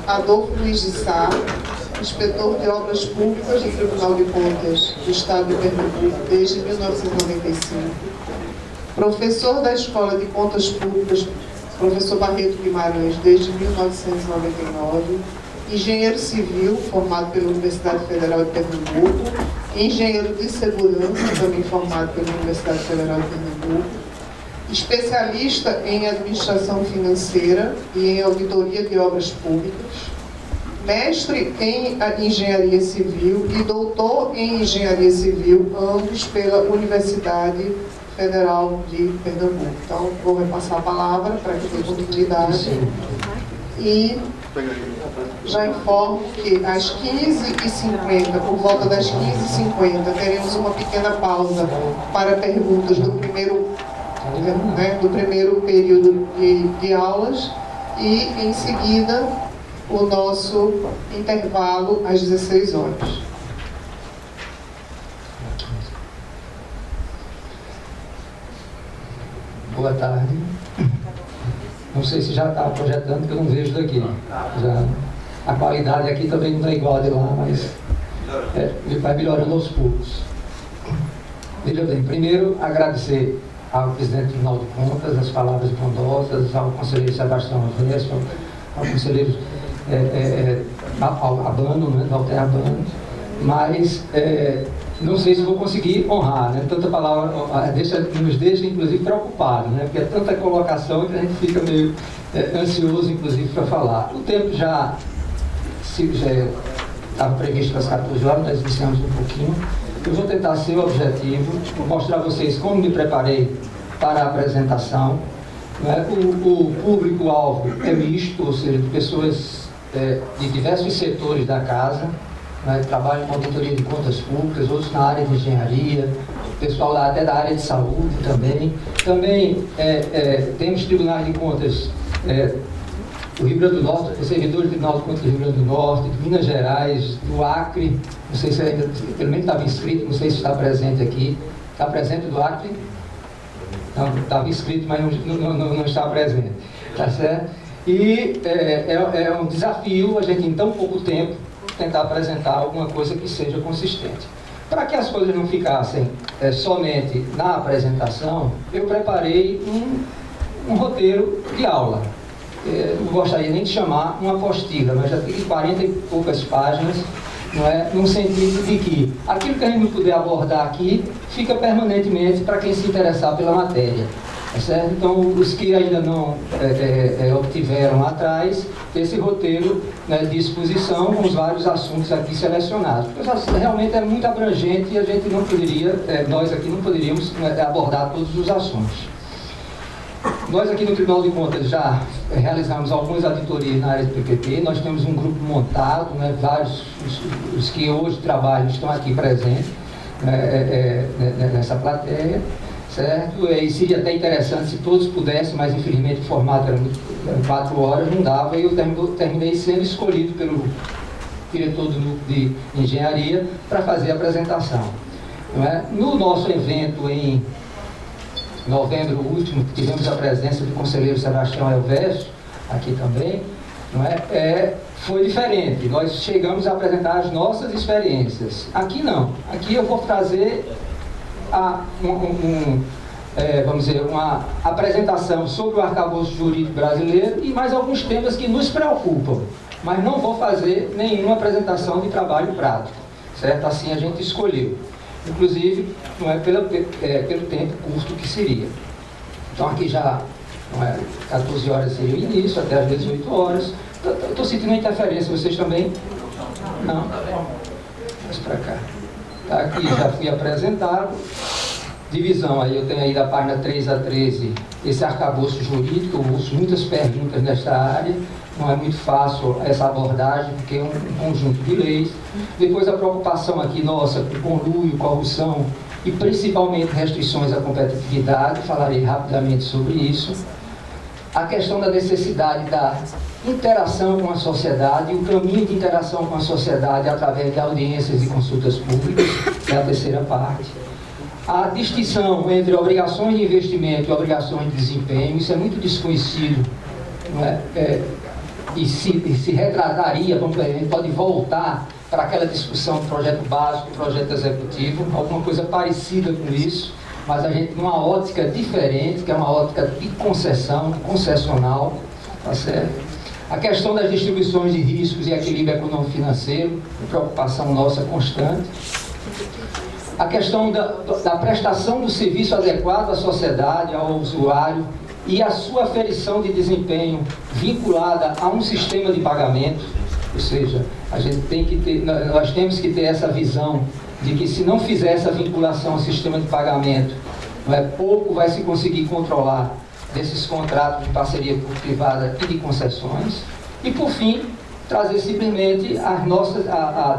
Adolfo Luiz de Sá, inspetor de obras públicas do Tribunal de Contas do Estado de Pernambuco desde 1995, professor da Escola de Contas Públicas, professor Barreto Guimarães, desde 1999, engenheiro civil, formado pela Universidade Federal de Pernambuco, engenheiro de segurança, também formado pela Universidade Federal de Pernambuco, especialista em administração financeira e em auditoria de obras públicas, mestre em engenharia civil e doutor em engenharia civil, ambos pela Universidade Federal de Pernambuco. Então, vou repassar a palavra para que tenha continuidade. E já informo que às 15h50, por volta das 15h50, teremos uma pequena pausa para perguntas do primeiro período de aulas e, em seguida, o nosso intervalo às 16 horas. Boa tarde. Não sei se já está projetando, porque eu não vejo daqui. Já, a qualidade aqui também não está igual a de lá, mas ele vai melhorando aos poucos. Veja bem, primeiro agradecer ao presidente do Tribunal de Contas as palavras bondosas, ao conselheiro Sebastião Avesso, ao conselheiro Abano, né, Walter Abano, mas não sei se vou conseguir honrar, né? Tanta palavra nos deixa inclusive preocupados, né? Porque é tanta colocação que a gente fica meio ansioso inclusive para falar. O tempo já estava previsto para as 14 horas, nós iniciamos um pouquinho. Eu vou tentar ser objetivo, mostrar a vocês como me preparei para a apresentação. Né? O público-alvo é misto, ou seja, de pessoas de diversos setores da casa, né? Trabalham com auditoria de contas públicas, outros na área de engenharia, pessoal até da área de saúde também. Também temos tribunais de contas do Rio Grande do Norte, servidores do Tribunal de Contas do Rio Grande do Norte, de Minas Gerais, do Acre, não sei se ainda, pelo menos estava inscrito, não sei se está presente aqui. Está presente do Acre? Não, estava inscrito, mas não está presente. Tá certo? E é um desafio a gente, em tão pouco tempo, tentar apresentar alguma coisa que seja consistente. Para que as coisas não ficassem somente na apresentação, eu preparei um roteiro de aula. Não gostaria nem de chamar uma apostila, mas já tem 40 e poucas páginas, não é? Num sentido de que aquilo que a gente não puder abordar aqui fica permanentemente para quem se interessar pela matéria. Tá certo? Então, os que ainda não obtiveram atrás, esse roteiro, né, de exposição com os vários assuntos aqui selecionados. Porque realmente é muito abrangente e a gente não poderia, nós aqui não poderíamos abordar todos os assuntos. Nós aqui no Tribunal de Contas já realizamos algumas auditorias na área do PPP, nós temos um grupo montado, né, vários, os que hoje trabalham estão aqui presentes nessa plateia, certo? E seria até interessante se todos pudessem, mas infelizmente o formato era 4 horas, não dava, e eu terminei sendo escolhido pelo diretor do núcleo de engenharia para fazer a apresentação. Não é? No nosso evento em novembro último, tivemos a presença do conselheiro Sebastião Elvésio, aqui também, não é? Foi diferente, nós chegamos a apresentar as nossas experiências. Aqui não, aqui eu vou trazer vamos dizer, uma apresentação sobre o arcabouço jurídico brasileiro e mais alguns temas que nos preocupam, mas não vou fazer nenhuma apresentação de trabalho prático, certo? Assim a gente escolheu. Inclusive, não é pelo tempo curto que seria. Então aqui já Não é? 14 horas seria o início, até às 18 horas. Estou sentindo uma interferência, vocês também? Não? Vamos para cá. Tá aqui, já fui apresentado. Divisão, aí eu tenho aí da página 3 a 13, esse arcabouço jurídico. Eu uso muitas perguntas nesta área. Não é muito fácil essa abordagem, porque é um conjunto de leis. Depois a preocupação aqui nossa com conluio, corrupção e principalmente restrições à competitividade. Falarei rapidamente sobre isso. A questão da necessidade da interação com a sociedade e o caminho de interação com a sociedade através de audiências e consultas públicas, que é a terceira parte. A distinção entre obrigações de investimento e obrigações de desempenho, isso é muito desconhecido, não é? E se retrataria, a gente pode voltar para aquela discussão do projeto básico, projeto executivo, alguma coisa parecida com isso, mas a gente numa ótica diferente, que é uma ótica de concessão, concessional, tá certo? A questão das distribuições de riscos e equilíbrio econômico-financeiro, preocupação nossa constante. A questão da prestação do serviço adequado à sociedade, ao usuário, e a sua aferição de desempenho vinculada a um sistema de pagamento, ou seja, a gente tem que ter, nós temos que ter essa visão de que se não fizer essa vinculação ao sistema de pagamento, não é, pouco vai se conseguir controlar desses contratos de parceria público-privada e de concessões. E por fim, trazer simplesmente as nossas,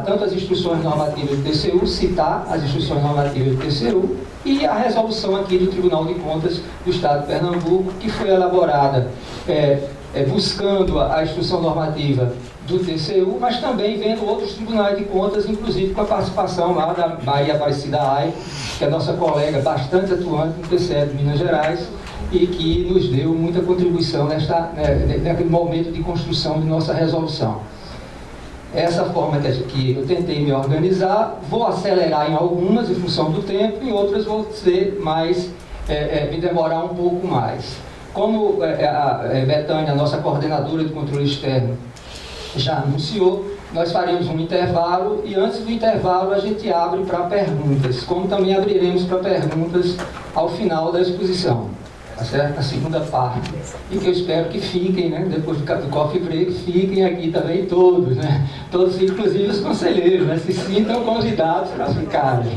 tanto as instruções normativas do TCU, citar as instruções normativas do TCU e a resolução aqui do Tribunal de Contas do Estado de Pernambuco, que foi elaborada buscando a instrução normativa do TCU, mas também vendo outros tribunais de contas, inclusive com a participação lá da Maria Aparecida Ai, que é nossa colega bastante atuante no TCE de Minas Gerais e que nos deu muita contribuição naquele momento de construção de nossa resolução. Essa forma que eu tentei me organizar, vou acelerar em algumas em função do tempo, em outras vou ser mais, me demorar um pouco mais. Como a Betânia, nossa coordenadora de controle externo, já anunciou, nós faremos um intervalo e antes do intervalo a gente abre para perguntas, como também abriremos para perguntas ao final da exposição. Tá certo? A segunda parte, e que eu espero que fiquem, né? Depois do coffee break, fiquem aqui também todos, né? Todos, inclusive os conselheiros, né? Se sintam convidados para ficarem.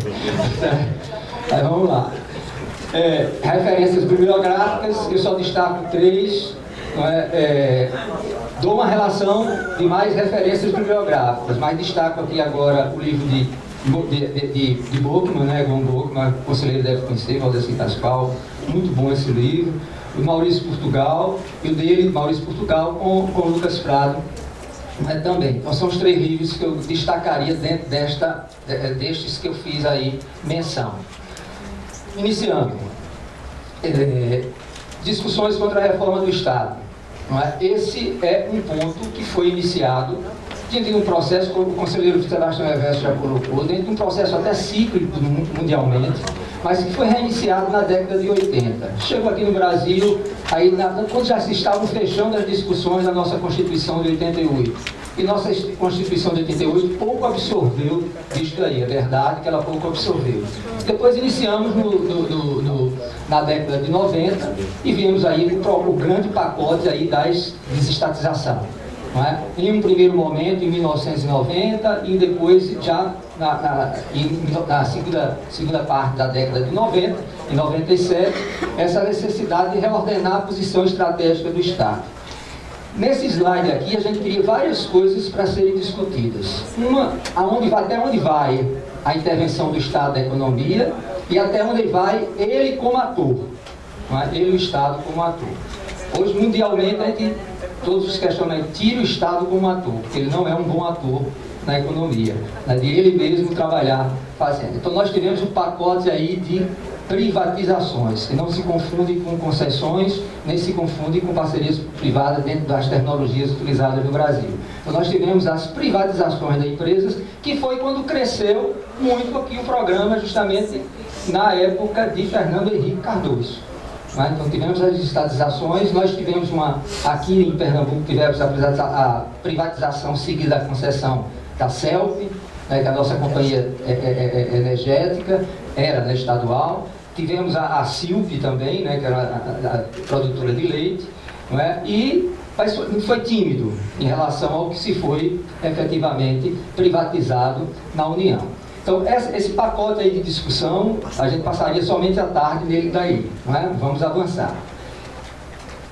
Aí vamos lá. Referências bibliográficas, eu só destaco 3, não é? Dou uma relação de mais referências bibliográficas, mas destaco aqui agora o livro de Bookman, né? Von Bookman, o conselheiro deve conhecer, Valdeci Pascoal, muito bom esse livro. O Maurício Portugal, e o dele, Maurício Portugal, com o Lucas Prado, né, também. Então são os 3 livros que eu destacaria dentro destes que eu fiz aí menção. Iniciando, discussões contra a reforma do Estado. Não é? Esse é um ponto que foi iniciado dentro de um processo, como o conselheiro Sebastião Reverso já colocou, dentro de um processo até cíclico mundialmente, mas que foi reiniciado na década de 80. Chegou aqui no Brasil, aí quando já se estavam fechando as discussões da nossa Constituição de 88. E nossa Constituição de 88 pouco absorveu isso aí, é verdade que ela pouco absorveu. Depois iniciamos na década de 90 e vimos aí o grande pacote aí da desestatização. Não é? Em um primeiro momento, em 1990, e depois já na segunda parte da década de 90, em 97, essa necessidade de reordenar a posição estratégica do Estado. Nesse slide aqui, a gente teria várias coisas para serem discutidas. Uma, até onde vai a intervenção do Estado da economia e até onde vai ele como ator. Não é? Ele, o Estado, como ator. Hoje, mundialmente, a gente, todos os questionamentos tiram o Estado como ator, porque ele não é um bom ator na economia, né? De ele mesmo trabalhar fazendo. Então, nós tivemos um pacote aí de privatizações, que não se confundem com concessões, nem se confundem com parcerias privadas dentro das tecnologias utilizadas no Brasil. Então nós tivemos as privatizações das empresas, que foi quando cresceu muito aqui o programa, justamente na época de Fernando Henrique Cardoso. Então tivemos as estatizações, nós tivemos aqui em Pernambuco, tivemos a privatização seguida da concessão da CELP, né, que é a nossa companhia energética, era, né, estadual. tivemos a Silvia também, né, que era a produtora de leite, não é? Mas foi tímido em relação ao que se foi efetivamente privatizado na União. Então, esse pacote aí de discussão, a gente passaria somente a tarde nele daí, não é? Vamos avançar.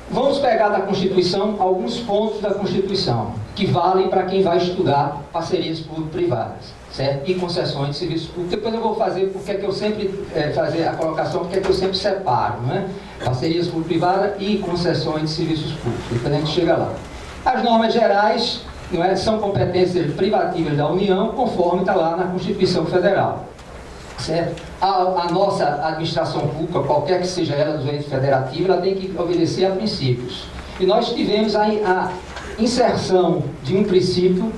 Vamos pegar da Constituição alguns pontos da Constituição, que valem para quem vai estudar parcerias público-privadas, certo? E concessões de serviço público. Depois eu vou fazer porque é que eu sempre fazer a colocação, porque é que eu sempre separo, não é? Parcerias público-privadas e concessões de serviços públicos. Depois a gente chega lá. As normas gerais, não é, são competências privativas da União, conforme está lá na Constituição Federal. Certo? A nossa administração pública, qualquer que seja ela do ente federativo, ela tem que obedecer a princípios. E nós tivemos a inserção de um princípio,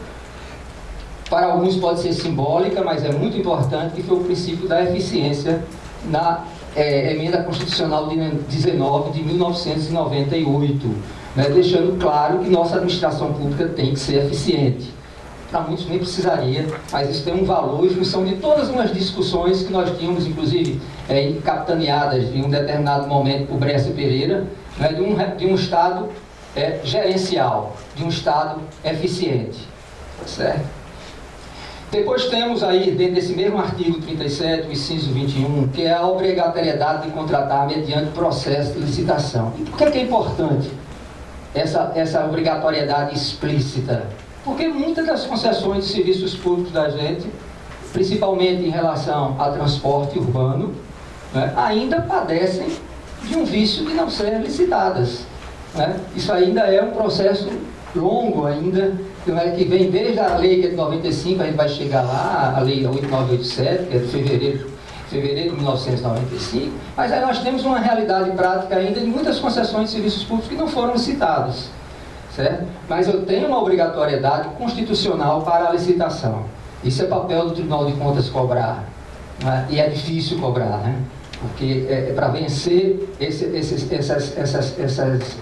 para alguns pode ser simbólica, mas é muito importante, que foi o princípio da eficiência na Emenda Constitucional 19 de 1998, né, deixando claro que nossa administração pública tem que ser eficiente. Para muitos nem precisaria, mas isso tem um valor em função de todas umas discussões que nós tínhamos, inclusive, capitaneadas em um determinado momento por Brescia Pereira, né, de um Estado gerencial, de um Estado eficiente. Certo? Depois temos aí, dentro desse mesmo artigo 37, o inciso 21, que é a obrigatoriedade de contratar mediante processo de licitação. E por que é importante essa obrigatoriedade explícita? Porque muitas das concessões de serviços públicos da gente, principalmente em relação ao transporte urbano, né, ainda padecem de um vício de não ser licitadas. Né? Isso ainda é um processo longo ainda, que vem desde a lei que é de 95, a gente vai chegar lá, a lei 8987, que é de fevereiro de 1995, mas aí nós temos uma realidade prática ainda de muitas concessões de serviços públicos que não foram licitadas. Certo? Mas eu tenho uma obrigatoriedade constitucional para a licitação. Isso é papel do Tribunal de Contas cobrar, né? E é difícil cobrar, né? Porque para vencer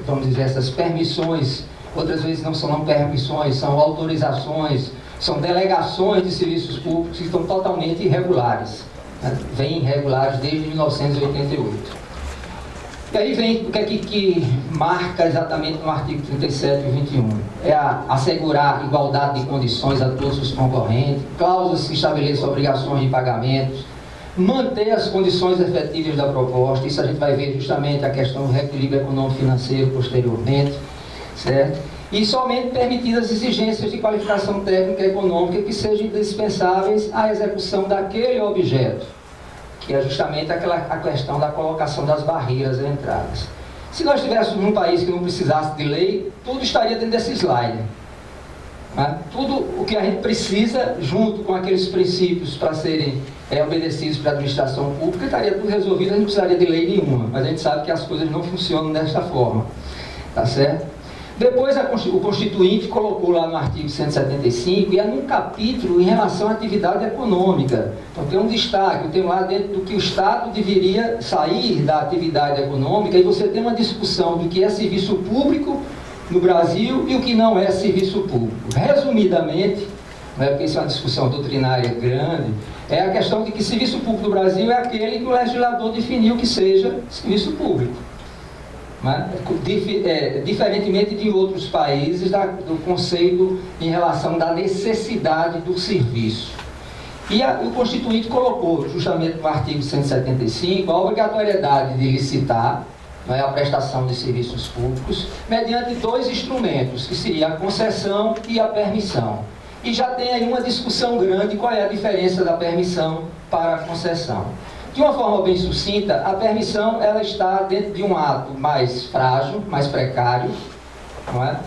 vamos dizer, essas permissões, outras vezes não são permissões, são autorizações, são delegações de serviços públicos que estão totalmente irregulares, né? Vêm irregulares desde 1988. E aí vem o que é que marca exatamente no artigo 37 e 21. É assegurar igualdade de condições a todos os concorrentes, cláusulas que estabeleçam obrigações de pagamentos, manter as condições efetivas da proposta. Isso a gente vai ver justamente a questão do reequilíbrio econômico-financeiro posteriormente, certo? E somente permitidas exigências de qualificação técnica e econômica que sejam indispensáveis à execução daquele objeto, que é justamente a questão da colocação das barreiras à entrada. Se nós estivéssemos num país que não precisasse de lei, tudo estaria dentro desse slide. Né? Tudo o que a gente precisa, junto com aqueles princípios para serem obedecidos pela administração pública, estaria tudo resolvido, a gente não precisaria de lei nenhuma. Mas a gente sabe que as coisas não funcionam desta forma. Tá certo? Depois o Constituinte colocou lá no artigo 175, e é num capítulo em relação à atividade econômica. Então tem um destaque, tem lá dentro do que o Estado deveria sair da atividade econômica, e você tem uma discussão do que é serviço público no Brasil e o que não é serviço público. Resumidamente, né, porque isso é uma discussão doutrinária grande, é a questão de que serviço público do Brasil é aquele que o legislador definiu que seja serviço público. Né? Diferentemente de outros países, do conceito em relação da necessidade do serviço. E o Constituinte colocou, justamente no artigo 175, a obrigatoriedade de licitar, né, a prestação de serviços públicos, mediante dois instrumentos, que seria a concessão e a permissão. E já tem aí uma discussão grande qual é a diferença da permissão para a concessão. De uma forma bem sucinta, a permissão ela está dentro de um ato mais frágil, mais precário, não é?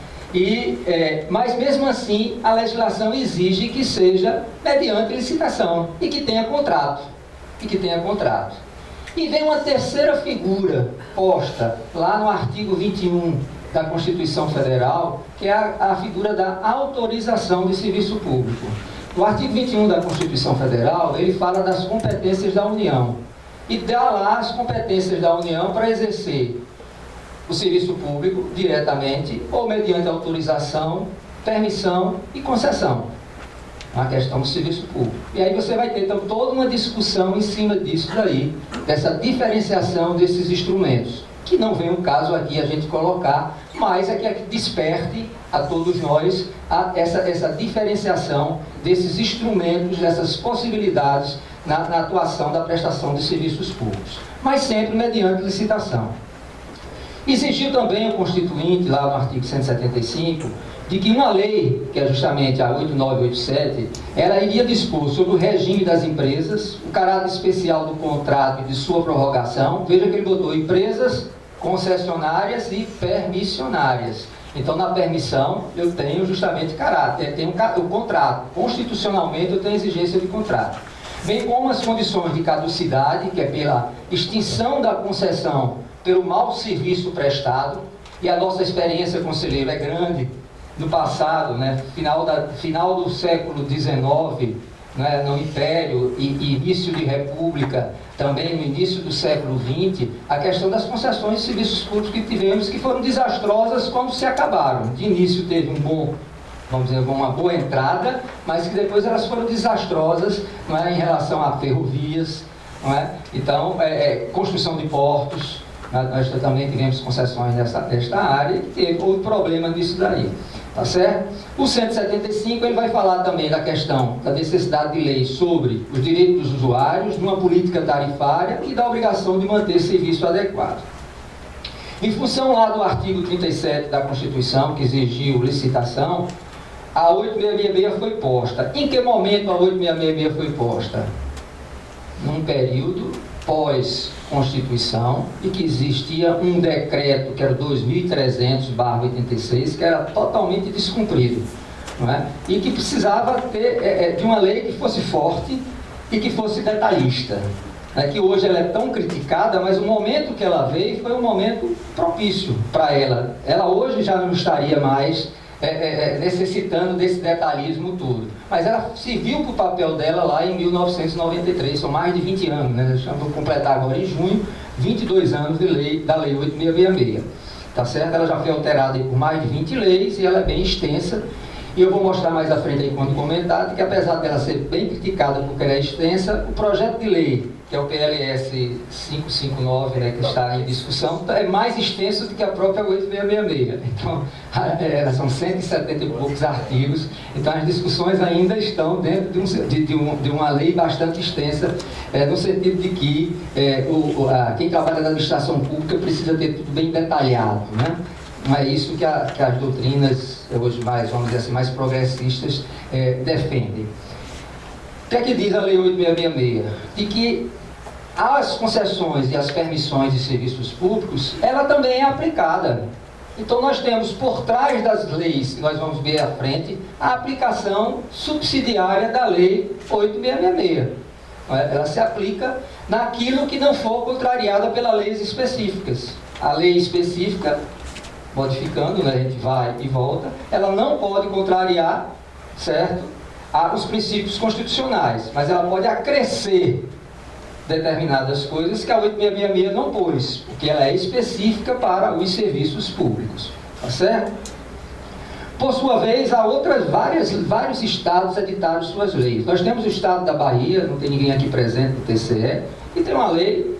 Mas mesmo assim a legislação exige que seja mediante licitação e que tenha contrato. E vem uma terceira figura posta lá no artigo 21 da Constituição Federal, que é a figura da autorização de serviço público. O artigo 21 da Constituição Federal, ele fala das competências da União e dá lá as competências da União para exercer o serviço público diretamente ou mediante autorização, permissão e concessão. a questão do serviço público. E aí você vai ter então toda uma discussão em cima disso daí, dessa diferenciação desses instrumentos, que não vem o caso aqui a gente colocar, mas é que desperte a todos nós essa diferenciação desses instrumentos, dessas possibilidades na atuação da prestação de serviços públicos, mas sempre mediante licitação. Exigiu também o Constituinte, lá no artigo 175, de que uma lei, que é justamente a 8987, ela iria dispor sobre o regime das empresas, o caráter especial do contrato e de sua prorrogação. Veja que ele botou empresas, concessionárias e permissionárias. Então, na permissão, eu tenho justamente caráter, eu tenho o contrato. Constitucionalmente, eu tenho exigência de contrato. Bem como as condições de caducidade, que é pela extinção da concessão pelo mau serviço prestado, e a nossa experiência, conselheiro, é grande. No passado, né, final do século XIX, né, no Império e início de República, também no início do século XX, a questão das concessões de serviços públicos que tivemos, que foram desastrosas quando se acabaram. De início teve vamos dizer, uma boa entrada, mas que depois elas foram desastrosas, não é, em relação a ferrovias, não é? Então, construção de portos, nós também tivemos concessões nesta área e teve outro problema nisso daí. Tá certo? O 175 ele vai falar também da questão da necessidade de lei sobre os direitos dos usuários, numa política tarifária e da obrigação de manter serviço adequado. Em função lá do artigo 37 da Constituição, que exigiu licitação, a 8666 foi posta. Em que momento a 8666 foi posta? Num período pós-Constituição, e que existia um decreto, que era 2300/86, que era totalmente descumprido, não é? E que precisava ter de uma lei que fosse forte e que fosse detalhista, que hoje ela é tão criticada, mas o momento que ela veio foi um momento propício para ela. Ela hoje já não estaria mais necessitando desse detalhismo todo. Mas ela serviu para o papel dela lá em 1993, são mais de 20 anos, né? Vou completar agora em junho, 22 anos da Lei 8666. Tá certo? Ela já foi alterada por mais de 20 leis e ela é bem extensa. E eu vou mostrar mais à frente aí, quando comentado, que apesar dela ser bem criticada porque ela é extensa, o projeto de lei, que é o PLS 559, né, que está em discussão, é mais extenso do que a própria 8666. Então, são 170 e poucos artigos. Então, as discussões ainda estão dentro de uma lei bastante extensa, no sentido de que quem trabalha na administração pública precisa ter tudo bem detalhado, né? Não é isso que as doutrinas, hoje mais, vamos dizer assim, mais progressistas defendem. O que é que diz a Lei 8666? De que as concessões e as permissões de serviços públicos, ela também é aplicada. Então nós temos por trás das leis, que nós vamos ver à frente, a aplicação subsidiária da Lei 8666. Ela se aplica naquilo que não for contrariada pelas leis específicas. A lei específica, modificando, né, a gente vai e volta, ela não pode contrariar, certo, os princípios constitucionais, mas ela pode acrescer determinadas coisas que a 8666 não pôs, porque ela é específica para os serviços públicos, tá certo? Por sua vez, há vários estados editaram suas leis. Nós temos o estado da Bahia, não tem ninguém aqui presente no TCE, e tem uma lei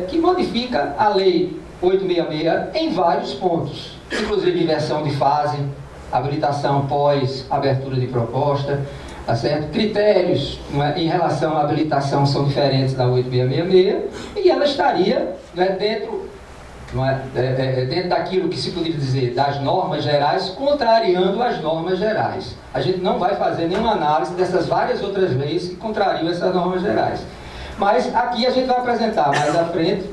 que modifica a lei 866 em vários pontos, inclusive inversão de fase, habilitação pós abertura de proposta, tá certo? Critérios, em relação à habilitação são diferentes da 8666, e ela estaria, dentro daquilo que se poderia dizer das normas gerais, contrariando as normas gerais. A gente não vai fazer nenhuma análise dessas várias outras leis que contrariam essas normas gerais. Mas aqui a gente vai apresentar mais à frente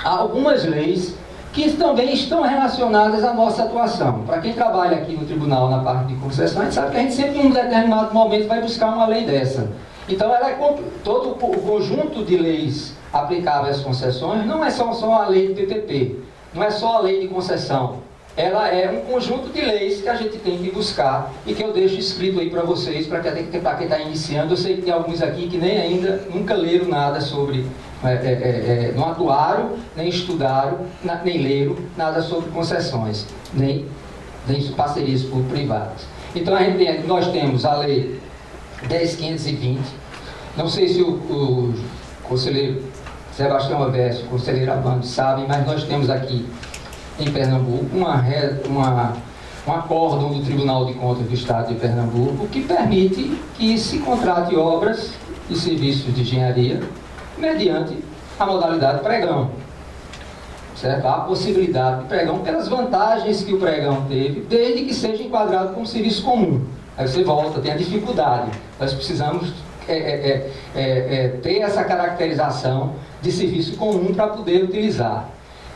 algumas leis que também estão relacionadas à nossa atuação. Para quem trabalha aqui no tribunal na parte de concessão, a gente sabe que a gente sempre em um determinado momento vai buscar uma lei dessa. Então ela todo o conjunto de leis aplicáveis às concessões não é só a lei de PPP, não é só a lei de concessão. Ela é um conjunto de leis que a gente tem que buscar e que eu deixo escrito aí para vocês, para quem está iniciando. Eu sei que tem alguns aqui que nem ainda nunca leram nada sobre, não atuaram, nem estudaram, nem leram nada sobre concessões, nem parcerias público-privadas. Então nós temos a lei 10.520. Não sei se o conselheiro Sebastião Averso, o conselheiro Abando sabem, mas nós temos aqui em Pernambuco um acórdão do Tribunal de Contas do Estado de Pernambuco que permite que se contrate obras e serviços de engenharia mediante a modalidade pregão. Certo? Há a possibilidade de pregão pelas vantagens que o pregão teve, desde que seja enquadrado como serviço comum. Aí você volta, tem a dificuldade. Nós precisamos ter essa caracterização de serviço comum para poder utilizar.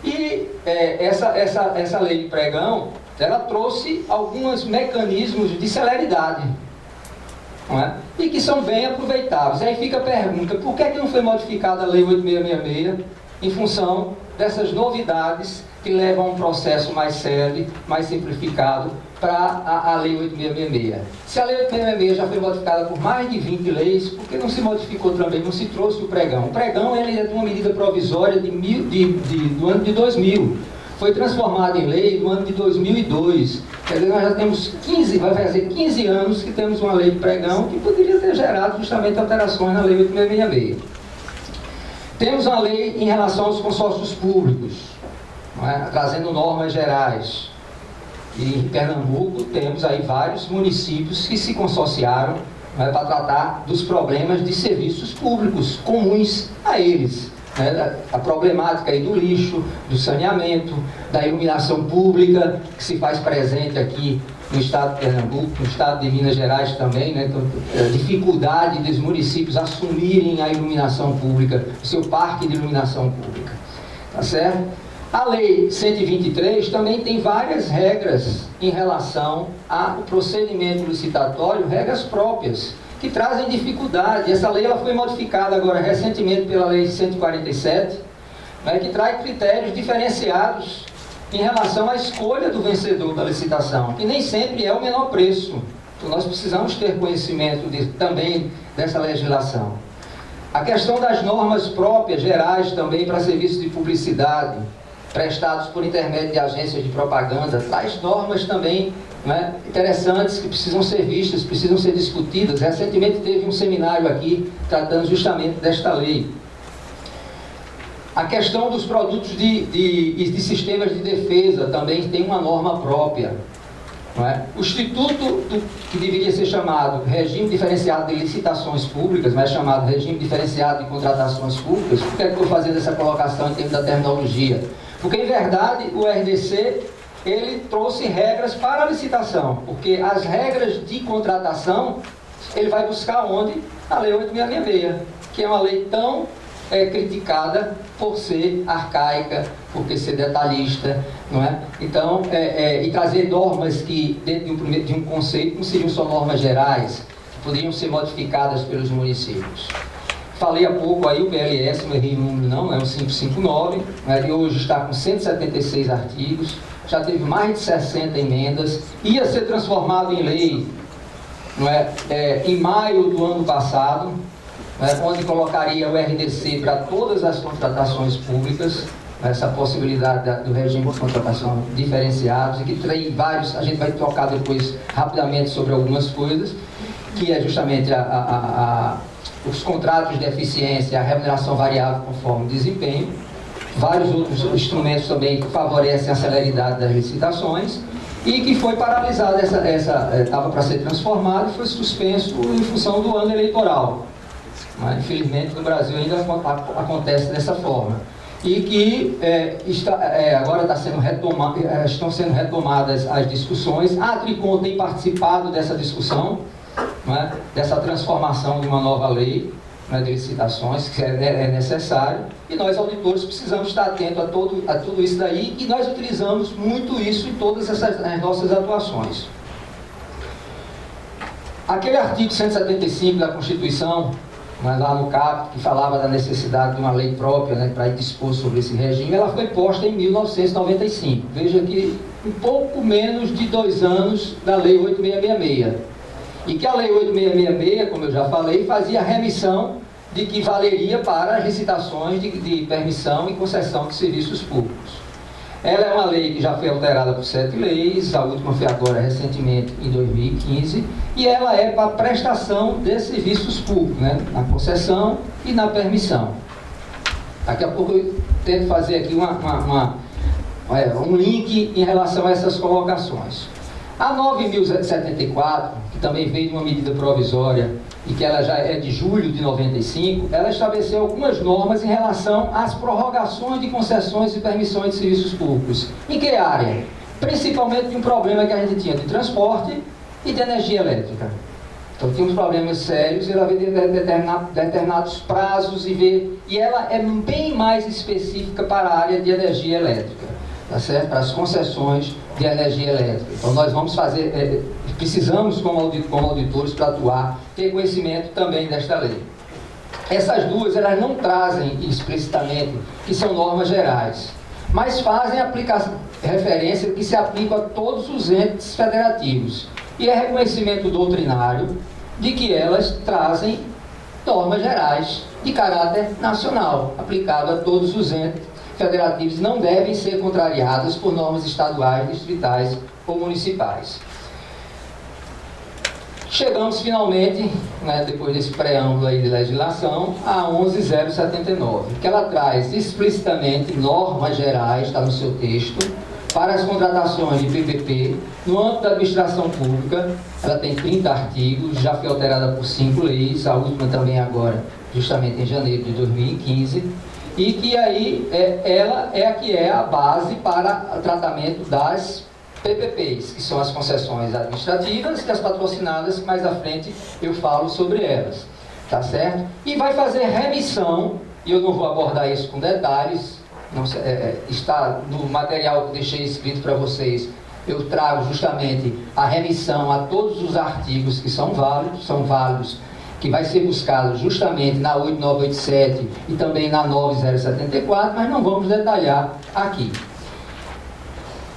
E essa lei de pregão, ela trouxe alguns mecanismos de celeridade, não é? E que são bem aproveitáveis. Aí fica a pergunta, por que não foi modificada a Lei 8666 em função dessas novidades que levam a um processo mais sério, mais simplificado para a Lei 8666? Se a Lei 8666 já foi modificada por mais de 20 leis, por que não se modificou também, não se trouxe o pregão? O pregão ele é de uma medida provisória do ano de 2000. Foi transformado em lei no ano de 2002. Quer dizer, nós já temos 15, vai fazer 15 anos que temos uma lei de pregão que poderia ter gerado justamente alterações na Lei 8666. Temos uma lei em relação aos consórcios públicos, não é? Trazendo normas gerais. E em Pernambuco temos aí vários municípios que se consorciaram, não é, para tratar dos problemas de serviços públicos comuns a eles. Né? A problemática aí do lixo, do saneamento, da iluminação pública, que se faz presente aqui no estado de Pernambuco, no estado de Minas Gerais também, né? Então, a dificuldade dos municípios assumirem a iluminação pública, o seu parque de iluminação pública. Tá certo? A Lei 123 também tem várias regras em relação ao procedimento licitatório, regras próprias, que trazem dificuldade. Essa lei ela foi modificada agora recentemente pela Lei 147, né, que traz critérios diferenciados em relação à escolha do vencedor da licitação, que nem sempre é o menor preço. Então nós precisamos ter conhecimento também dessa legislação. A questão das normas próprias, gerais também para serviços de publicidade, prestados por intermédio de agências de propaganda, traz normas também, né, interessantes que precisam ser vistas, precisam ser discutidas. Recentemente teve um seminário aqui tratando justamente desta lei. A questão dos produtos de sistemas de defesa também tem uma norma própria. Não é? O Instituto, que deveria ser chamado Regime Diferenciado de Licitações Públicas, mas chamado Regime Diferenciado de Contratações Públicas, por que eu estou fazendo essa colocação em termos da terminologia? Porque, em verdade, o RDC, ele trouxe regras para a licitação, porque as regras de contratação, ele vai buscar onde? A Lei 8666, que é uma lei tão criticada por ser arcaica, por ser detalhista, não é? Então, e trazer normas que, dentro de um conceito, não seriam só normas gerais, que poderiam ser modificadas pelos municípios. Falei há pouco aí, o PLS, não errei o número não, é um 559, né, e hoje está com 176 artigos, já teve mais de 60 emendas, ia ser transformado em lei, não é, em maio do ano passado, onde colocaria o RDC para todas as contratações públicas, essa possibilidade do regime de contratação diferenciados, e que tem vários, a gente vai tocar depois rapidamente sobre algumas coisas, que é justamente os contratos de eficiência, a remuneração variável conforme o desempenho, vários outros instrumentos também que favorecem a celeridade das licitações, e que foi paralisada, estava para ser transformado e foi suspenso em função do ano eleitoral. Mas, infelizmente, no Brasil ainda acontece dessa forma. E que agora estão sendo retomadas as discussões. A Tricom tem participado dessa discussão, não é? Dessa transformação de uma nova lei, né, de licitações, que é necessário. E nós, auditores, precisamos estar atentos a tudo isso daí, e nós utilizamos muito isso em todas as nossas atuações. Aquele artigo 175 da Constituição, mas lá no caput, que falava da necessidade de uma lei própria, né, para dispor sobre esse regime, ela foi posta em 1995. Veja que um pouco menos de 2 anos da Lei 8666. E que a Lei 8666, como eu já falei, fazia remissão de que valeria para as licitações de permissão e concessão de serviços públicos. Ela é uma lei que já foi alterada por 7 leis, a última foi agora recentemente, em 2015, e ela é para prestação de serviços públicos, né? Na concessão e na permissão. Daqui a pouco eu tento fazer aqui um link em relação a essas colocações. A 9.074, que também veio de uma medida provisória e que ela já é de julho de 95, ela estabeleceu algumas normas em relação às prorrogações de concessões e permissões de serviços públicos. Em que área? Principalmente de um problema que a gente tinha de transporte e de energia elétrica. Então tínhamos problemas sérios e ela veio determinados prazos e ela é bem mais específica para a área de energia elétrica, tá certo? Para as concessões de energia elétrica. Então nós vamos fazer, precisamos como auditores para atuar, ter conhecimento também desta lei. Essas duas, elas não trazem explicitamente que são normas gerais, mas fazem referência que se aplicam a todos os entes federativos. E é reconhecimento doutrinário de que elas trazem normas gerais de caráter nacional, aplicado a todos os entes federativos, não devem ser contrariadas por normas estaduais, distritais ou municipais. Chegamos finalmente, né, depois desse preâmbulo aí de legislação, a 11.079, que ela traz explicitamente normas gerais, está no seu texto, para as contratações de PPP no âmbito da administração pública. Ela tem 30 artigos, já foi alterada por 5 leis, a última também agora, justamente em janeiro de 2015, e que aí ela é a que é a base para o tratamento das PPPs, que são as concessões administrativas, e as patrocinadas, que mais à frente eu falo sobre elas, tá certo? E vai fazer remissão, e eu não vou abordar isso com detalhes, não, está no material que eu deixei escrito para vocês, eu trago justamente a remissão a todos os artigos que são válidos, que vai ser buscado justamente na 8987 e também na 9074, mas não vamos detalhar aqui.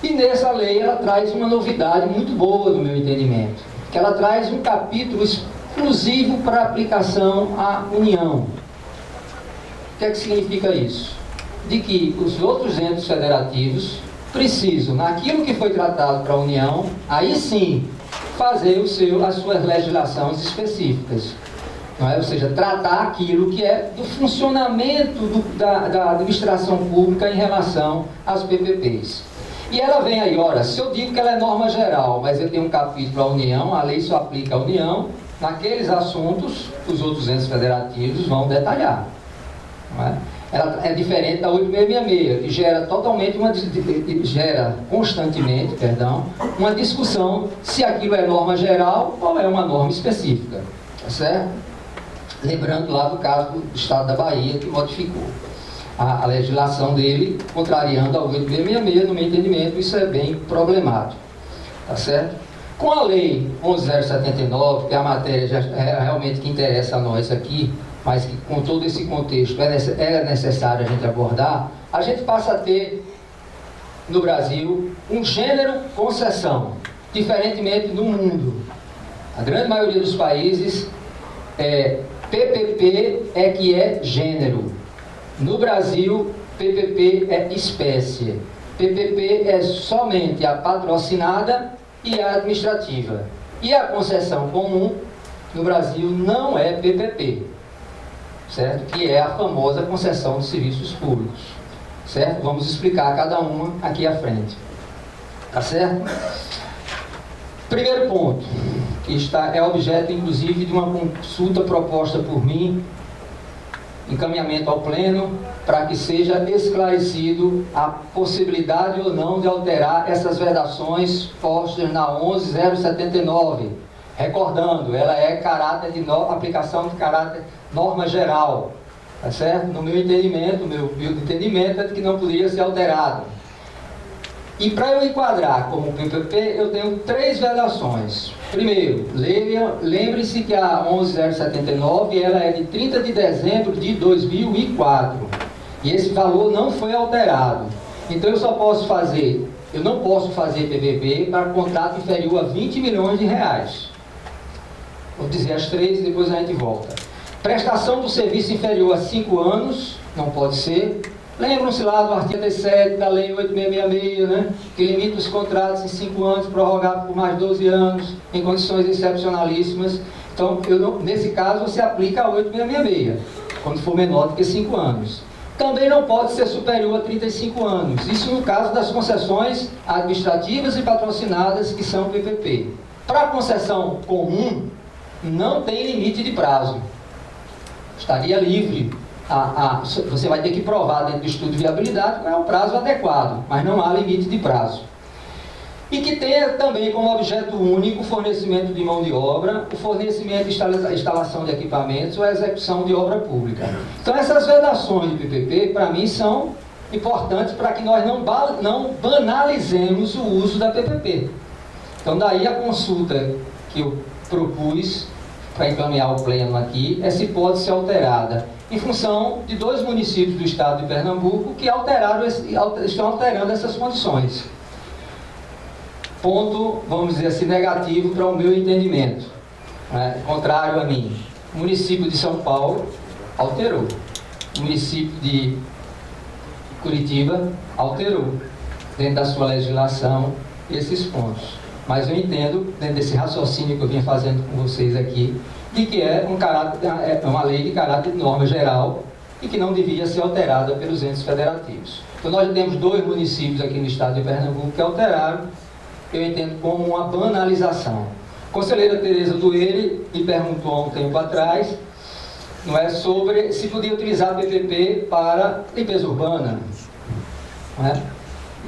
E nessa lei ela traz uma novidade muito boa do meu entendimento, que ela traz um capítulo exclusivo para aplicação à União. O que é que significa isso? De que os outros entes federativos precisam, naquilo que foi tratado para a União, aí sim, fazer as suas legislações específicas. Não é? Ou seja, tratar aquilo que é do funcionamento da administração pública em relação às PPPs. E ela vem aí, ora, se eu digo que ela é norma geral, mas eu tenho um capítulo à União, a lei só aplica à União, naqueles assuntos, os outros entes federativos vão detalhar. Não é? Ela é diferente da 8666, que gera constantemente, uma discussão se aquilo é norma geral ou é uma norma específica, tá certo? Lembrando lá do caso do Estado da Bahia, que modificou a legislação dele, contrariando a 8666, no meu entendimento, isso é bem problemático, tá certo? Com a lei 11.079, que é a matéria realmente que interessa a nós aqui, mas que com todo esse contexto é necessário a gente abordar, a gente passa a ter no Brasil um gênero concessão, diferentemente do mundo. A grande maioria dos países, PPP é que é gênero. No Brasil, PPP é espécie. PPP é somente a patrocinada e a administrativa. E a concessão comum no Brasil não é PPP, certo? Que é a famosa concessão de serviços públicos, certo? Vamos explicar cada uma aqui à frente, tá certo? Primeiro ponto, que é objeto inclusive de uma consulta proposta por mim, encaminhamento ao pleno, para que seja esclarecido a possibilidade ou não de alterar essas vedações postas na 11.079. Recordando, ela é aplicação de caráter norma geral, tá certo? No meu entendimento, é de que não poderia ser alterado. E para eu enquadrar como PPP, eu tenho 3 vedações. Primeiro, lembre-se que a 11.079 ela é de 30 de dezembro de 2004. E esse valor não foi alterado. Então eu não posso fazer PPP para contrato inferior a 20 milhões de reais. Vou dizer as 3 e depois a gente volta. Prestação do serviço inferior a 5 anos, não pode ser. Lembram-se lá do artigo 37 da Lei 8666, né? Que limita os contratos em 5 anos, prorrogado por mais 12 anos, em condições excepcionalíssimas. Então, nesse caso, você aplica a 8666, quando for menor do que 5 anos. Também não pode ser superior a 35 anos. Isso no caso das concessões administrativas e patrocinadas, que são PPP. Para a concessão comum, não tem limite de prazo. Estaria livre. Você vai ter que provar dentro do estudo de viabilidade qual é o prazo adequado, mas não há limite de prazo. E que tenha também como objeto único o fornecimento de mão de obra, o fornecimento de instalação de equipamentos ou a execução de obra pública. Então essas vedações de PPP, para mim, são importantes para que nós não banalizemos o uso da PPP. Então daí a consulta que eu propus para encaminhar o pleno aqui é se pode ser alterada, em função de 2 municípios do estado de Pernambuco que estão alterando essas condições. Ponto, vamos dizer assim, negativo para o meu entendimento, né? Contrário a mim. O município de São Paulo alterou. O município de Curitiba alterou, dentro da sua legislação, esses pontos. Mas eu entendo, dentro desse raciocínio que eu vim fazendo com vocês aqui, de que é uma lei de caráter de norma geral e que não devia ser alterada pelos entes federativos. Então nós já temos 2 municípios aqui no estado de Pernambuco que alteraram, eu entendo como uma banalização. A conselheira Tereza Duele me perguntou há um tempo atrás, não é, sobre se podia utilizar PPP para limpeza urbana, não é?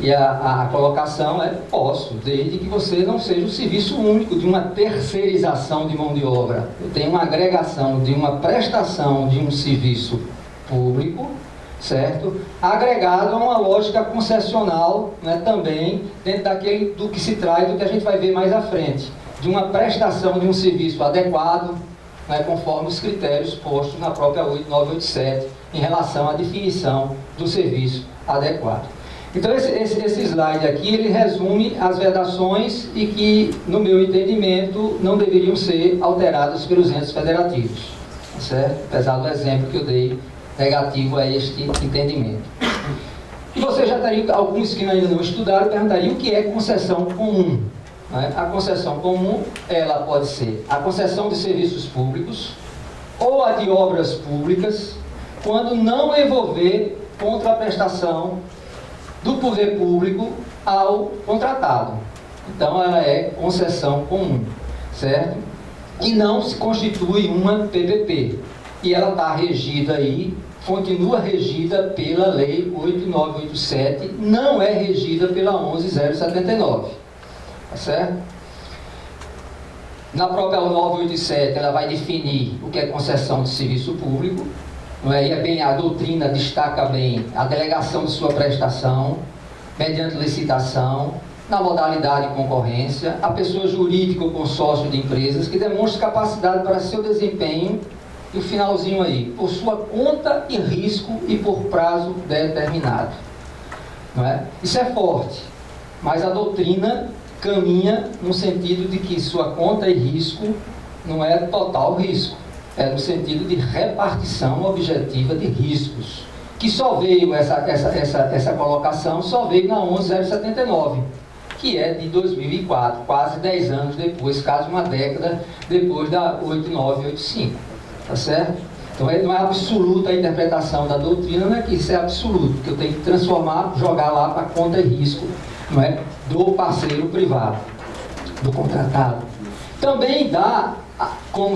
E a colocação é: posso, desde que você não seja o serviço único de uma terceirização de mão de obra. Eu tenho uma agregação de uma prestação de um serviço público, certo? Agregado a uma lógica concessional, né, também dentro do que se traz, do que a gente vai ver mais à frente, de uma prestação de um serviço adequado, né, conforme os critérios postos na própria 8987 em relação à definição do serviço adequado. Então esse slide aqui, ele resume as vedações e que, no meu entendimento, não deveriam ser alteradas pelos entes federativos, certo? Apesar do exemplo que eu dei negativo a este entendimento. E você já teria, alguns que ainda não estudaram, perguntariam o que é concessão comum. Né? A concessão comum, ela pode ser a concessão de serviços públicos ou a de obras públicas, quando não envolver contraprestação do poder público ao contratado. Então ela é concessão comum, certo? E não se constitui uma PPP. E ela está regida aí, continua regida pela Lei 8987, não é regida pela 11079, tá certo? Na própria 987 ela vai definir o que é concessão de serviço público, não é? E bem, a doutrina destaca bem a delegação de sua prestação, mediante licitação, na modalidade de concorrência, a pessoa jurídica ou consórcio de empresas que demonstre capacidade para seu desempenho, e o finalzinho aí, por sua conta e risco e por prazo determinado. Não é? Isso é forte, mas a doutrina caminha no sentido de que sua conta e risco não é total risco, é no sentido de repartição objetiva de riscos, que só veio, essa colocação só veio na 11079, que é de 2004, quase 10 anos depois, quase uma década depois da 8985, tá certo? Então não é absoluta a interpretação da doutrina, não é que isso é absoluto, que eu tenho que transformar, jogar lá para conta e risco, não é, do parceiro privado, do contratado. Também dá como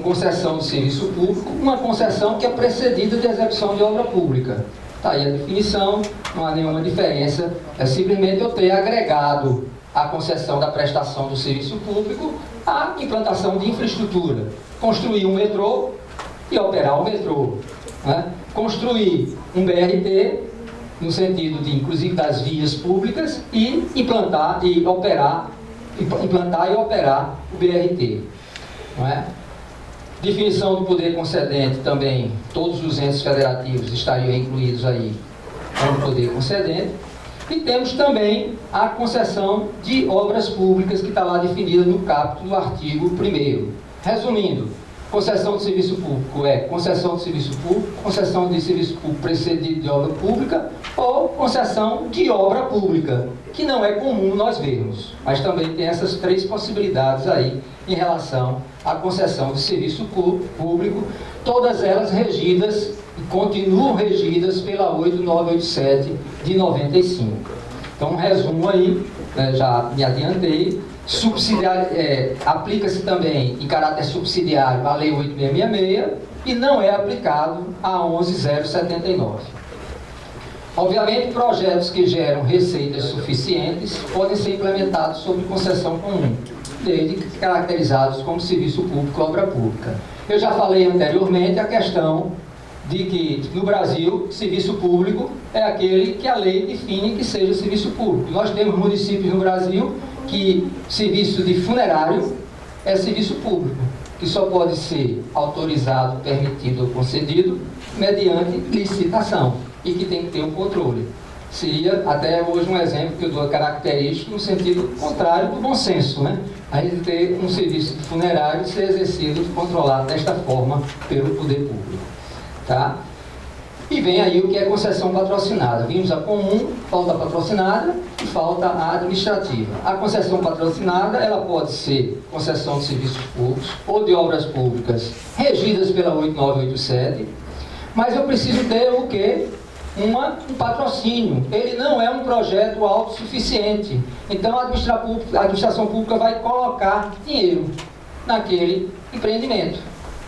concessão de serviço público, uma concessão que é precedida de execução de obra pública. Está aí a definição, não há nenhuma diferença, é simplesmente eu ter agregado a concessão da prestação do serviço público à implantação de infraestrutura. Construir um metrô e operar o metrô, né? Construir um BRT, no sentido de, inclusive, das vias públicas, e implantar e operar o BRT, não é? Definição do poder concedente também, todos os entes federativos estariam incluídos aí como poder concedente. E temos também a concessão de obras públicas, que está lá definida no caput do artigo 1º. Resumindo, Concessão de serviço público é concessão de serviço público, concessão de serviço público precedido de obra pública ou concessão de obra pública, que não é comum nós vermos, mas também tem essas três possibilidades aí em relação à concessão de serviço público, todas elas regidas e continuam regidas pela 8987 de 95. Então, um resumo aí, já me adiantei. Aplica-se também em caráter subsidiário a Lei 8666 e não é aplicado a 11079. Obviamente, projetos que geram receitas suficientes podem ser implementados sob concessão comum, desde que caracterizados como serviço público ou obra pública. Eu já falei anteriormente a questão de que, no Brasil, serviço público é aquele que a lei define que seja serviço público. Nós temos municípios no Brasil que serviço de funerário é serviço público, que só pode ser autorizado, permitido ou concedido mediante licitação e que tem que ter um controle. Seria até hoje um exemplo que eu dou característico no sentido contrário do bom senso, né? A gente ter um serviço de funerário ser exercido, controlado desta forma pelo poder público, tá? E vem aí o que é concessão patrocinada. Vimos a comum, falta a patrocinada e falta a administrativa. A concessão patrocinada, ela pode ser concessão de serviços públicos ou de obras públicas regidas pela 8987, mas eu preciso ter o quê? Um patrocínio. Ele não é um projeto autossuficiente. Então a administração pública vai colocar dinheiro naquele empreendimento,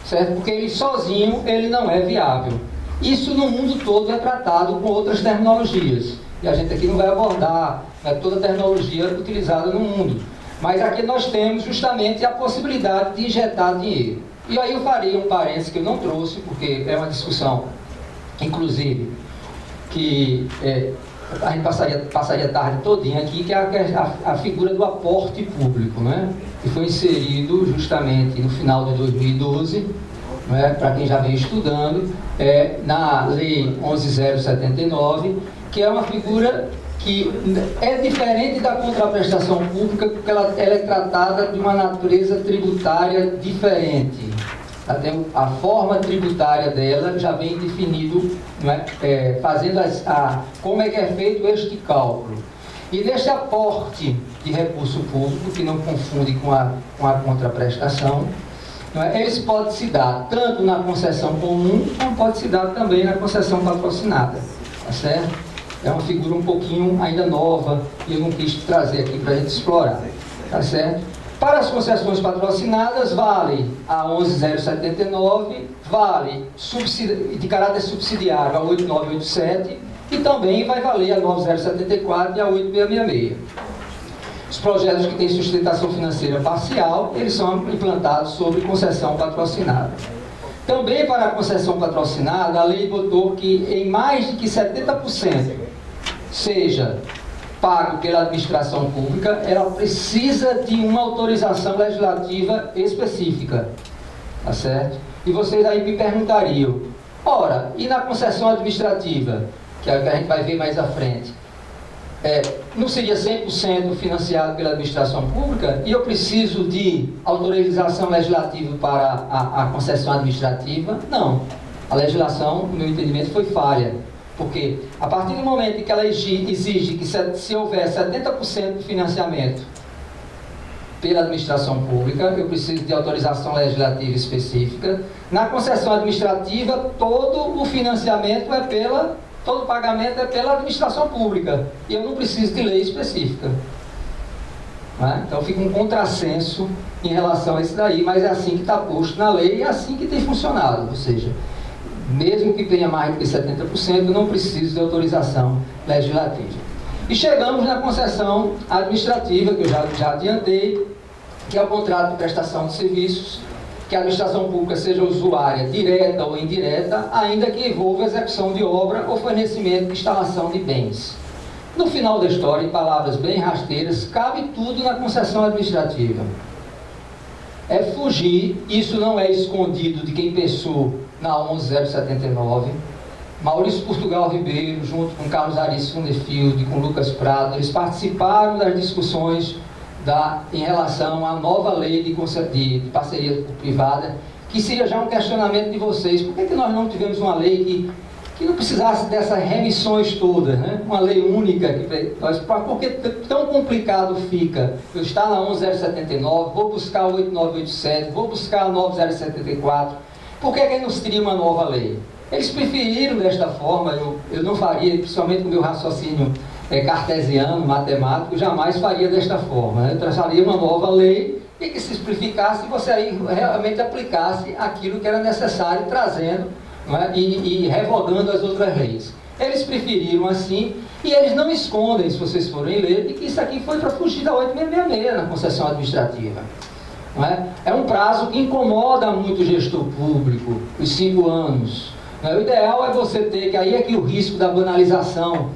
certo? Porque ele sozinho ele não é viável. Isso no mundo todo é tratado com outras terminologias. E a gente aqui não vai abordar toda a terminologia utilizada no mundo. Mas aqui nós temos justamente a possibilidade de injetar dinheiro. E aí eu farei um parênteses que eu não trouxe, porque é uma discussão, inclusive, que a gente passaria a tarde todinha aqui, que é a figura do aporte público, né? Que foi inserido justamente no final de 2012, para quem já vem estudando, na Lei 11.079, que é uma figura que é diferente da contraprestação pública, porque ela é tratada de uma natureza tributária diferente. A forma tributária dela já vem definido, fazendo como é que é feito este cálculo. E neste aporte de recurso público, que não confunde com a contraprestação, ele pode se dar tanto na concessão comum, como pode se dar também na concessão patrocinada, tá certo? É uma figura um pouquinho ainda nova e eu não quis trazer aqui para a gente explorar, tá certo? Para as concessões patrocinadas, vale a 11.079, vale de caráter subsidiário a 8987 e também vai valer a 9.074 e a 8666. Os projetos que têm sustentação financeira parcial, eles são implantados sob concessão patrocinada. Também para a concessão patrocinada, a lei botou que em mais de que 70% seja pago pela administração pública, ela precisa de uma autorização legislativa específica, tá certo? E vocês aí me perguntariam, ora, e na concessão administrativa, que a gente vai ver mais à frente, não seria 100% financiado pela administração pública e eu preciso de autorização legislativa para a concessão administrativa? Não. A legislação, no meu entendimento, foi falha. Porque a partir do momento em que ela exige que se houver 70% de financiamento pela administração pública, eu preciso de autorização legislativa específica. Na concessão administrativa, todo o financiamento todo o pagamento é pela administração pública. E eu não preciso de lei específica. Então fica um contrassenso em relação a isso daí, mas é assim que está posto na lei e é assim que tem funcionado. Ou seja, mesmo que tenha mais do que 70%, eu não preciso de autorização legislativa. E chegamos na concessão administrativa, que eu já adiantei, que é o contrato de prestação de serviços, que a administração pública seja usuária direta ou indireta, ainda que envolva execução de obra ou fornecimento de instalação de bens. No final da história, em palavras bem rasteiras, cabe tudo na concessão administrativa. É fugir, isso não é escondido de quem pensou na 11.079. Maurício Portugal Ribeiro, junto com Carlos Aris Fundefield, com Lucas Prado, eles participaram das discussões em relação à nova lei de parceria privada, que que seria já um questionamento de vocês. Por que nós não tivemos uma lei que não precisasse dessas remissões todas, né? Uma lei única, porque tão complicado fica. Eu estar na 11079, vou buscar a 8987, vou buscar a 9074. Por que não se teria uma nova lei? Eles preferiram desta forma. Eu não faria, principalmente com o meu raciocínio cartesiano, matemático, jamais faria desta forma, né? Eu traçaria uma nova lei e que se simplificasse e você aí realmente aplicasse aquilo que era necessário, trazendo, não é? e revogando as outras leis. Eles preferiram assim, e eles não escondem, se vocês forem ler, de que isso aqui foi para fugir da 8666 na concessão administrativa. Não é? É um prazo que incomoda muito o gestor público, os 5 anos. Não é? O ideal é você ter, que aí é que o risco da banalização,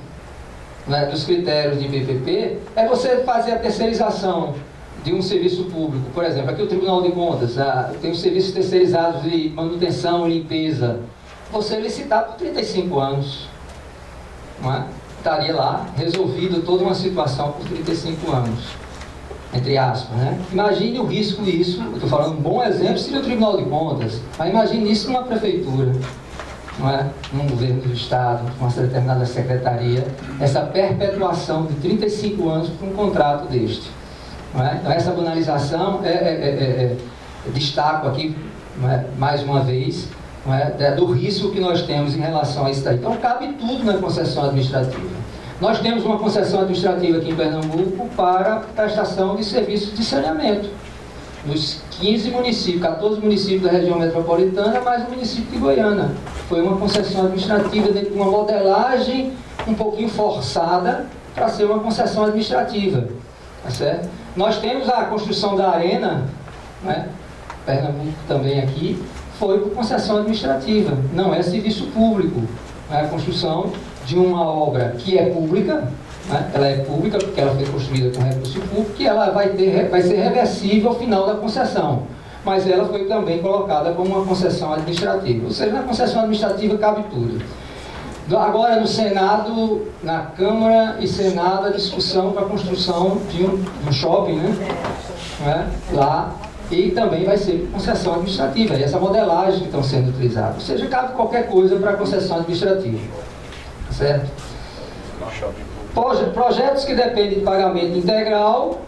né, dos critérios de PPP, é você fazer a terceirização de um serviço público. Por exemplo, aqui o Tribunal de Contas tem os serviços terceirizados de manutenção e limpeza. Você licitar por 35 anos. Não é? Estaria lá resolvido toda uma situação por 35 anos. Entre aspas, né? Imagine o risco disso. Eu estou falando um bom exemplo, seria o Tribunal de Contas. Mas imagine isso numa prefeitura, não é? Num governo do Estado, com uma determinada secretaria, essa perpetuação de 35 anos por um contrato deste. Não é? Então, essa banalização destaco aqui, não é? Mais uma vez, não é? Do risco que nós temos em relação a isso daí. Então, cabe tudo na concessão administrativa. Nós temos uma concessão administrativa aqui em Pernambuco para prestação de serviços de saneamento. Nos 15 municípios, 14 municípios da região metropolitana, mais o município de Goiânia. Foi uma concessão administrativa dentro de uma modelagem um pouquinho forçada para ser uma concessão administrativa. Tá certo? Nós temos a construção da arena, né? Pernambuco também aqui, foi por concessão administrativa, não é serviço público. É a construção de uma obra que é pública, né? Ela é pública porque ela foi construída com recurso público, que ela vai ser reversível ao final da concessão, mas ela foi também colocada como uma concessão administrativa. Ou seja, na concessão administrativa cabe tudo. Agora no Senado, na Câmara e Senado, a discussão para a construção de um shopping, né? Lá, e também vai ser concessão administrativa, e essa modelagem que estão sendo utilizadas. Ou seja, cabe qualquer coisa para a concessão administrativa. Certo? Projetos que dependem de pagamento integral,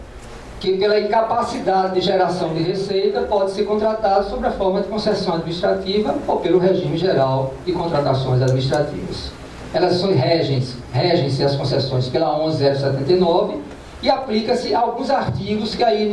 que pela incapacidade de geração de receita pode ser contratado sob a forma de concessão administrativa ou pelo regime geral de contratações administrativas. Elas regem-se as concessões pela 11079 e aplica-se a alguns artigos que aí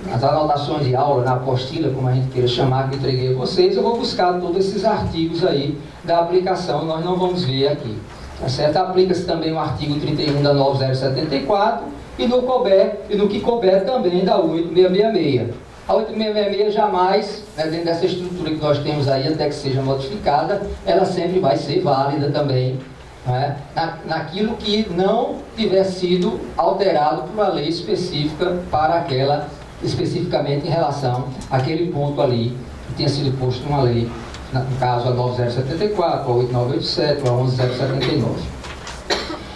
nas anotações de aula, na apostila, como a gente queira chamar, que eu entreguei a vocês, eu vou buscar todos esses artigos aí da aplicação, nós não vamos ver aqui. Tá certo? Aplica-se também o artigo 31 da 9074 e no que couber também da 8666. A 8666 jamais, né, dentro dessa estrutura que nós temos aí, até que seja modificada, ela sempre vai ser válida também, né, naquilo que não tiver sido alterado por uma lei específica para aquela, especificamente em relação àquele ponto ali que tenha sido posto numa lei, no caso a 9074, a 8987, a 11079.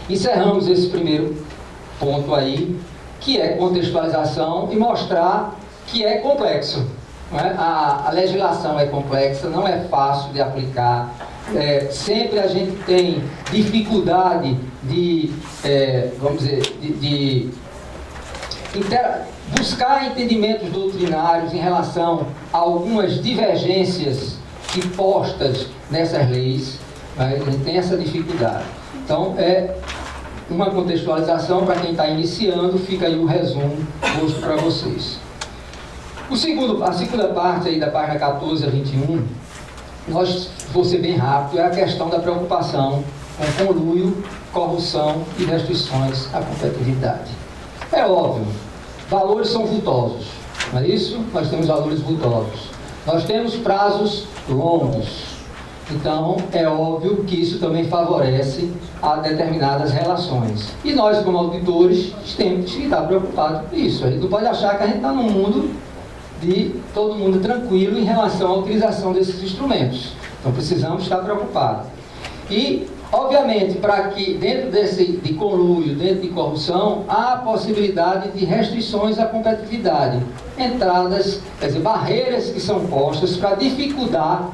Encerramos esse primeiro ponto aí, que é contextualização e mostrar que é complexo. Não é? A legislação é complexa, não é fácil de aplicar. Sempre a gente tem dificuldade de, vamos dizer, buscar entendimentos doutrinários em relação a algumas divergências impostas nessas leis. Né? A gente tem essa dificuldade. Então, uma contextualização para quem está iniciando, fica aí o resumo posto para vocês. A segunda parte aí da página 14 a 21, vou ser bem rápido, é a questão da preocupação com conluio, corrupção e restrições à competitividade. É óbvio, valores são vultosos, não é isso? Nós temos valores vultosos. Nós temos prazos longos. Então, é óbvio que isso também favorece a determinadas relações. E nós, como auditores, temos que estar preocupados com isso. A gente não pode achar que a gente está num mundo de todo mundo tranquilo em relação à utilização desses instrumentos. Então, precisamos estar preocupados. E, obviamente, para que dentro de conluio, dentro de corrupção, há a possibilidade de restrições à competitividade. entradas, quer dizer, barreiras que são postas para dificultar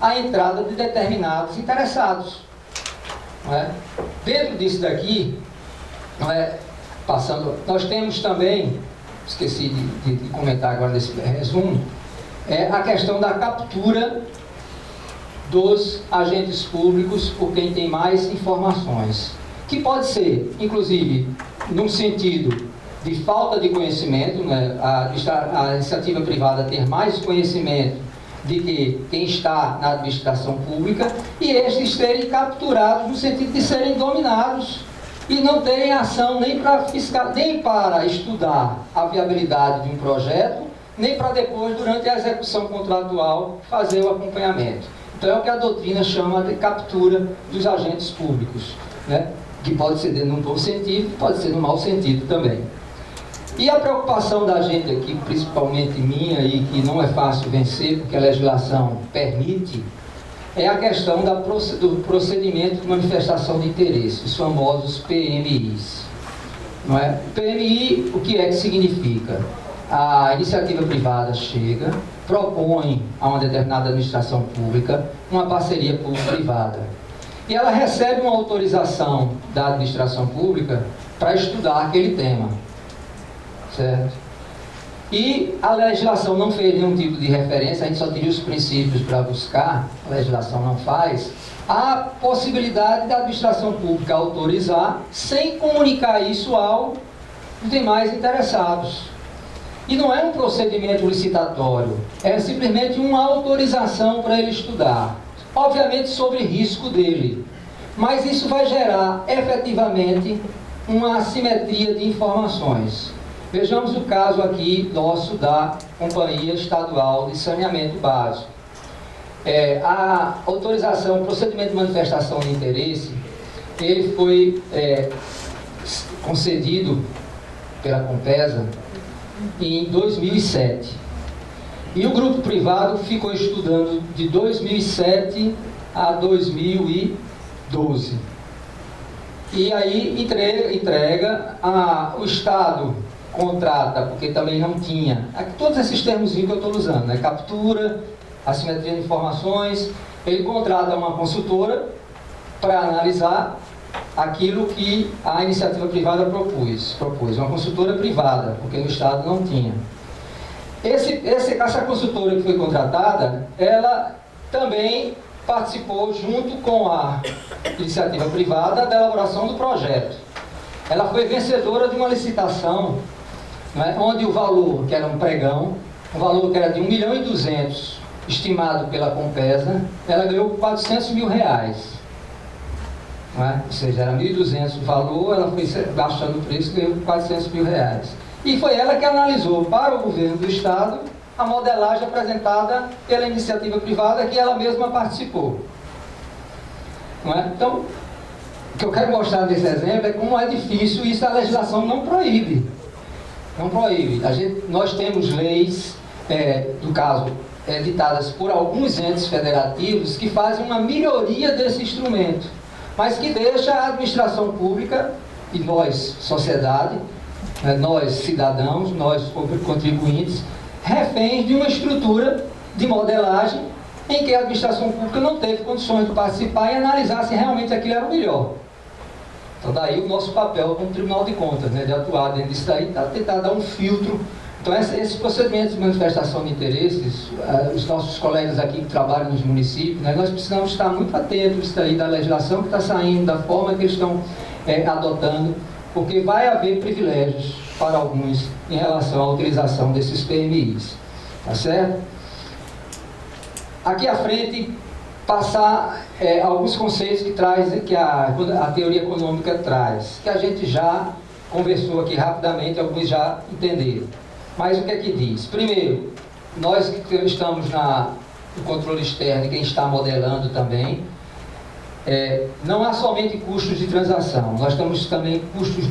a entrada de determinados interessados. Não é? Dentro disso daqui, não é, nós temos também, esqueci de comentar agora nesse resumo, a questão da captura dos agentes públicos por quem tem mais informações, que pode ser, inclusive, num sentido de falta de conhecimento, né, a iniciativa privada ter mais conhecimento de que quem está na administração pública, e estes serem capturados no sentido de serem dominados e não terem ação nem para estudar a viabilidade de um projeto, nem para depois, durante a execução contratual, fazer o acompanhamento. Então é o que a doutrina chama de captura dos agentes públicos, né? Que pode ser num bom sentido, pode ser num mau sentido também. E a preocupação da gente aqui, principalmente minha, e que não é fácil vencer, porque a legislação permite, é a questão do procedimento de manifestação de interesse, os famosos PMIs. Não é? PMI, o que é que significa? A iniciativa privada chega, propõe a uma determinada administração pública uma parceria público-privada. E ela recebe uma autorização da administração pública para estudar aquele tema. Certo? E a legislação não fez nenhum tipo de referência, a gente só teria os princípios para buscar, a legislação não faz, a possibilidade da administração pública autorizar sem comunicar isso aos demais interessados. E não é um procedimento licitatório, é simplesmente uma autorização para ele estudar, obviamente sobre risco dele, mas isso vai gerar efetivamente uma assimetria de informações. Vejamos o caso aqui nosso da Companhia Estadual de Saneamento Básico. A autorização, o procedimento de manifestação de interesse, ele foi concedido pela Compesa em 2007. E o grupo privado ficou estudando de 2007 a 2012. E aí entrega o Estado contrata, porque também não tinha, todos esses termos que eu estou usando, né? Captura, assimetria de informações, ele contrata uma consultora para analisar aquilo que a iniciativa privada propôs, uma consultora privada, porque no Estado não tinha. Essa consultora que foi contratada, ela também participou junto com a iniciativa privada da elaboração do projeto. Ela foi vencedora de uma licitação, né, onde o valor, que era um pregão, o valor que era de 1.200.000, estimado pela Compesa, ela ganhou 400 mil reais. Né? Ou seja, era 1.200 o valor, ela foi baixando o preço e ganhou 400 mil reais. E foi ela que analisou para o governo do Estado a modelagem apresentada pela iniciativa privada que ela mesma participou. Não é? Então, o que eu quero mostrar nesse exemplo é como é difícil, isso a legislação não proíbe. Não proíbe. Nós temos leis, no caso, editadas por alguns entes federativos que fazem uma melhoria desse instrumento, mas que deixa a administração pública e nós, sociedade, nós cidadãos, nós contribuintes, reféns de uma estrutura de modelagem em que a administração pública não teve condições de participar e analisar se realmente aquilo era o melhor. Então daí o nosso papel como Tribunal de Contas, né, de atuar dentro disso daí, tentar dar um filtro. Então esses procedimentos de manifestação de interesses, os nossos colegas aqui que trabalham nos municípios, né, nós precisamos estar muito atentos a isso daí, da legislação que está saindo, da forma que eles estão adotando, porque vai haver privilégios para alguns em relação à utilização desses PMIs. Tá certo? Aqui à frente, passar alguns conceitos que a teoria econômica traz, que a gente já conversou aqui rapidamente, alguns já entenderam. Mas o que é que diz? Primeiro, nós que estamos no controle externo e quem está modelando também, não há somente custos de transação, nós temos também custos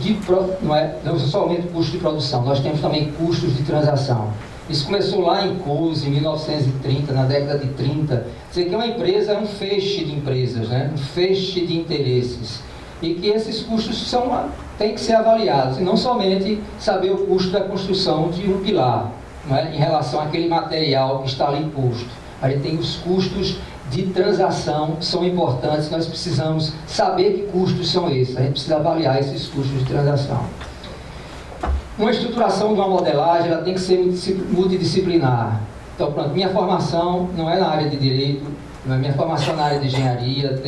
não somente custos de produção, nós temos também custos de transação. Isso começou lá em Coase, em 1930, na década de 30. Dizer que uma empresa é um feixe de empresas, né? Um feixe de interesses. e que esses custos têm que ser avaliados, e não somente saber o custo da construção de um pilar, não é? Em relação àquele material que está ali posto. A gente tem os custos de transação que são importantes, nós precisamos saber que custos são esses, a gente precisa avaliar esses custos de transação. Uma estruturação de uma modelagem, ela tem que ser multidisciplinar. Então, pronto, minha formação não é na área de direito, minha formação na área de engenharia,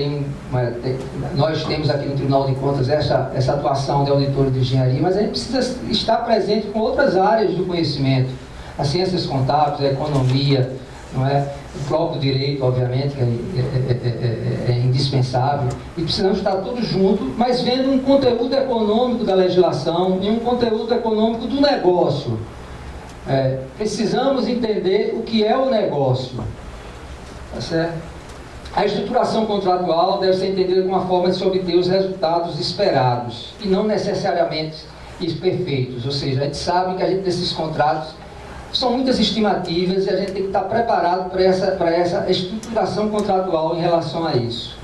nós temos aqui no Tribunal de Contas essa atuação de auditor de engenharia, mas a gente precisa estar presente com outras áreas do conhecimento, as ciências contábeis, a economia, não é? O próprio direito, obviamente, que é indispensável, e precisamos estar todos juntos, mas vendo um conteúdo econômico da legislação e um conteúdo econômico do negócio. Precisamos entender o que é o negócio. Tá certo? A estruturação contratual deve ser entendida como uma forma de se obter os resultados esperados, e não necessariamente perfeitos. Ou seja, a gente sabe que nesses contratos são muitas estimativas e a gente tem que estar preparado para essa estruturação contratual em relação a isso.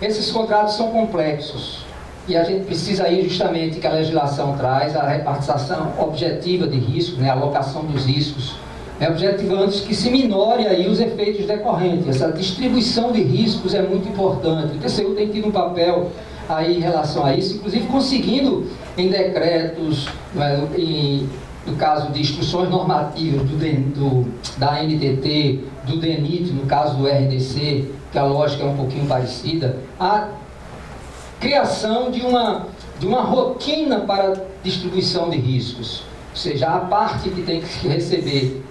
Esses contratos são complexos e a gente precisa aí justamente que a legislação traz a repartição objetiva de risco, né, a alocação dos riscos, objetivando que se minore aí os efeitos decorrentes. Essa distribuição de riscos é muito importante. O TCU tem tido um papel aí em relação a isso, inclusive conseguindo em decretos, no caso de instruções normativas da ANTT, do DENIT, no caso do RDC, que a lógica é um pouquinho parecida, a criação de uma rotina para distribuição de riscos. Ou seja, a parte que tem que receber,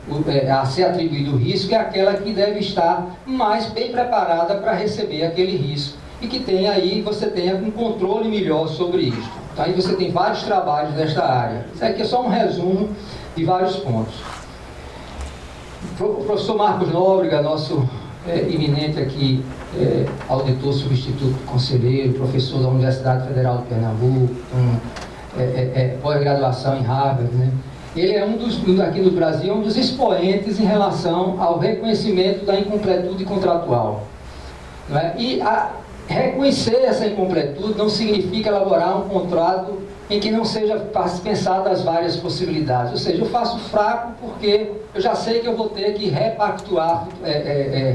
a ser atribuído o risco, é aquela que deve estar mais bem preparada para receber aquele risco. E que tem aí, você tenha um controle melhor sobre isso. Então, aí você tem vários trabalhos nesta área. Isso aqui é só um resumo de vários pontos. O professor Marcos Nóbrega, nosso eminente aqui, auditor substituto conselheiro, professor da Universidade Federal de Pernambuco, pós-graduação em Harvard, né? Ele é aqui no Brasil, um dos expoentes em relação ao reconhecimento da incompletude contratual. Não é? E reconhecer essa incompletude não significa elaborar um contrato em que não seja pensado as várias possibilidades. Ou seja, eu faço fraco porque eu já sei que eu vou ter que repactuar,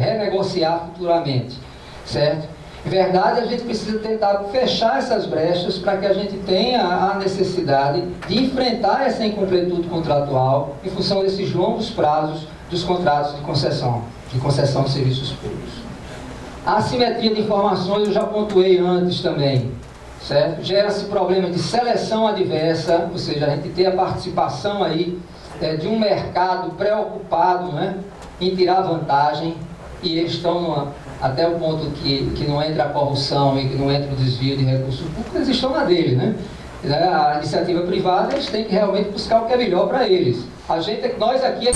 renegociar futuramente, certo? Em verdade, a gente precisa tentar fechar essas brechas para que a gente tenha a necessidade de enfrentar essa incompletude contratual em função desses longos prazos dos contratos de concessão de serviços públicos. A assimetria de informações eu já pontuei antes também, certo? Gera-se problema de seleção adversa, ou seja, a gente tem a participação aí de um mercado preocupado, né, em tirar vantagem, e eles estão até o ponto que não entra a corrupção e que não entra o desvio de recursos públicos, eles estão na dele, né? A iniciativa privada, eles têm que realmente buscar o que é melhor para eles. Nós aqui